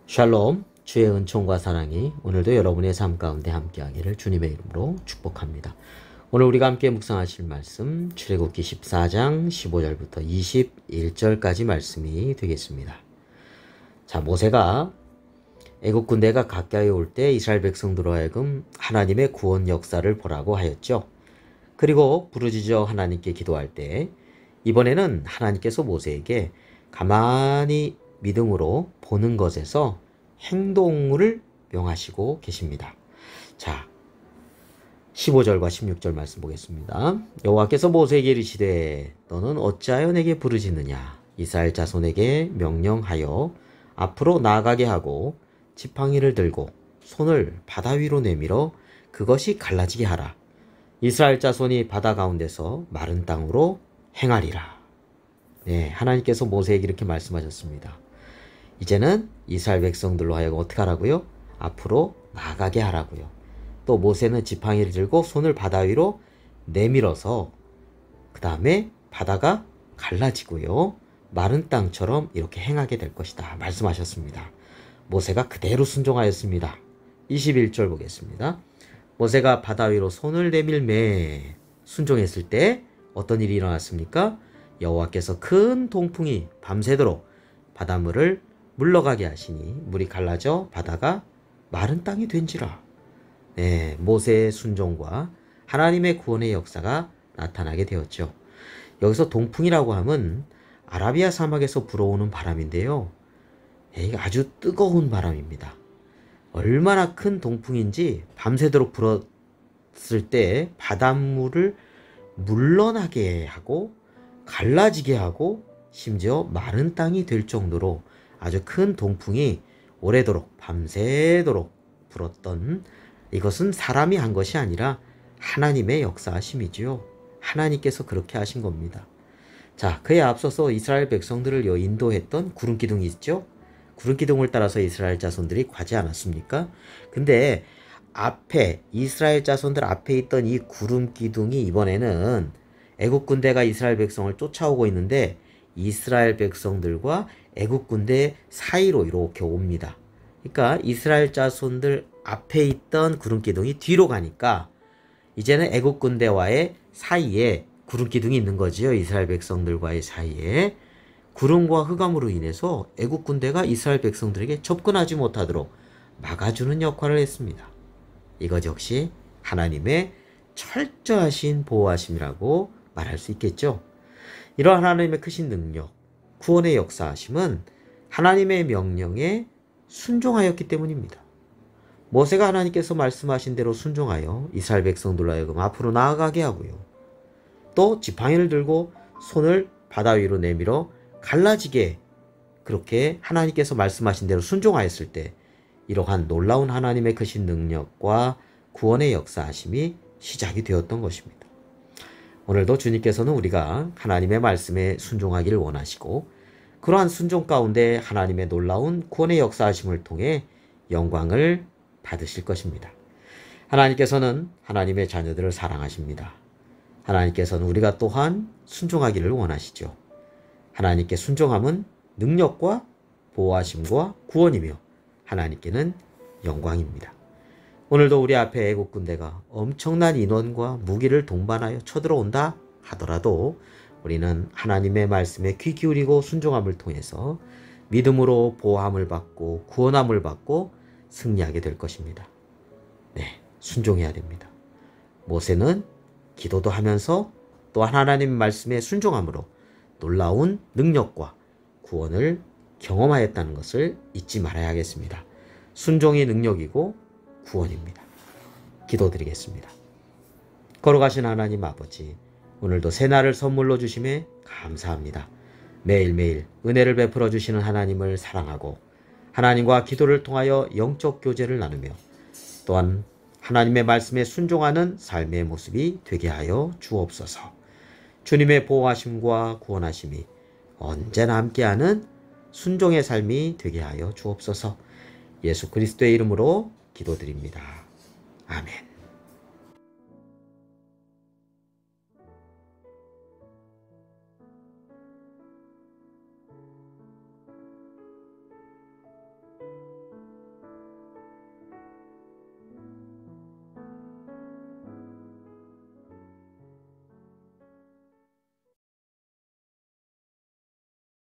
샬롬, 주의 은총과 사랑이 오늘도 여러분의 삶 가운데 함께하기를 주님의 이름으로 축복합니다. 오늘 우리가 함께 묵상하실 말씀 출애굽기 14장 15절부터 21절까지 말씀이 되겠습니다. 자, 모세가 애국 군대가 가까이 올 때 이스라엘 백성들로 하여금 하나님의 구원 역사를 보라고 하였죠. 그리고 부르짖어 하나님께 기도할 때 이번에는 하나님께서 모세에게 가만히 믿음으로 보는 것에서 행동을 명하시고 계십니다. 자, 15절과 16절 말씀 보겠습니다. 여호와께서 모세에게 이르시되 너는 어찌하여 내게 부르짖느냐. 이스라엘 자손에게 명령하여 앞으로 나아가게 하고 지팡이를 들고 손을 바다 위로 내밀어 그것이 갈라지게 하라. 이스라엘 자손이 바다 가운데서 마른 땅으로 행하리라. 네, 하나님께서 모세에게 이렇게 말씀하셨습니다. 이제는 이스라엘 백성들로 하여금 어떻게 하라고요? 앞으로 나아가게 하라고요. 또 모세는 지팡이를 들고 손을 바다 위로 내밀어서 그 다음에 바다가 갈라지고요. 마른 땅처럼 이렇게 행하게 될 것이다 말씀하셨습니다. 모세가 그대로 순종하였습니다. 21절 보겠습니다. 모세가 바다 위로 손을 내밀매 순종했을 때 어떤 일이 일어났습니까? 여호와께서 큰 동풍이 밤새도록 바닷물을 물러가게 하시니 물이 갈라져 바다가 마른 땅이 된지라. 네, 모세의 순종과 하나님의 구원의 역사가 나타나게 되었죠. 여기서 동풍이라고 하면 아라비아 사막에서 불어오는 바람인데요. 이게 아주 뜨거운 바람입니다. 얼마나 큰 동풍인지 밤새도록 불었을 때 바닷물을 물러나게 하고 갈라지게 하고 심지어 마른 땅이 될 정도로 아주 큰 동풍이 오래도록 밤새도록 불었던, 이것은 사람이 한 것이 아니라 하나님의 역사하심이지요. 하나님께서 그렇게 하신 겁니다. 자, 그에 앞서서 이스라엘 백성들을 인도했던 구름기둥이 있죠. 구름기둥을 따라서 이스라엘 자손들이 가지 않았습니까? 근데 앞에 이스라엘 자손들 앞에 있던 이 구름기둥이 이번에는 애국 군대가 이스라엘 백성을 쫓아오고 있는데 이스라엘 백성들과 애국 군대 사이로 이렇게 옵니다. 그러니까 이스라엘 자손들 앞에 있던 구름기둥이 뒤로 가니까 이제는 애국 군대와의 사이에 구름기둥이 있는 거지요. 이스라엘 백성들과의 사이에 구름과 흑암으로 인해서 애국 군대가 이스라엘 백성들에게 접근하지 못하도록 막아주는 역할을 했습니다. 이것 역시 하나님의 철저하신 보호하심이라고 말할 수 있겠죠. 이러한 하나님의 크신 능력, 구원의 역사하심은 하나님의 명령에 순종하였기 때문입니다. 모세가 하나님께서 말씀하신 대로 순종하여 이스라엘 백성들로 하여금 앞으로 나아가게 하고요. 또 지팡이를 들고 손을 바다 위로 내밀어 갈라지게, 그렇게 하나님께서 말씀하신 대로 순종하였을 때 이러한 놀라운 하나님의 크신 능력과 구원의 역사하심이 시작이 되었던 것입니다. 오늘도 주님께서는 우리가 하나님의 말씀에 순종하기를 원하시고 그러한 순종 가운데 하나님의 놀라운 구원의 역사하심을 통해 영광을 받으실 것입니다. 하나님께서는 하나님의 자녀들을 사랑하십니다. 하나님께서는 우리가 또한 순종하기를 원하시죠. 하나님께 순종함은 능력과 보호하심과 구원이며 하나님께는 영광입니다. 오늘도 우리 앞에 애국 군대가 엄청난 인원과 무기를 동반하여 쳐들어온다 하더라도 우리는 하나님의 말씀에 귀 기울이고 순종함을 통해서 믿음으로 보호함을 받고 구원함을 받고 승리하게 될 것입니다. 네, 순종해야 됩니다. 모세는 기도도 하면서 또한 하나님의 말씀에 순종함으로 놀라운 능력과 구원을 경험하였다는 것을 잊지 말아야 하겠습니다. 순종이 능력이고 구원입니다. 기도드리겠습니다. 걸어가신 하나님 아버지, 오늘도 새날을 선물로 주심에 감사합니다. 매일매일 은혜를 베풀어 주시는 하나님을 사랑하고 하나님과 기도를 통하여 영적 교제를 나누며 또한 하나님의 말씀에 순종하는 삶의 모습이 되게 하여 주옵소서. 주님의 보호하심과 구원하심이 언제나 함께하는 순종의 삶이 되게 하여 주옵소서. 예수 그리스도의 이름으로 기도드립니다. 아멘.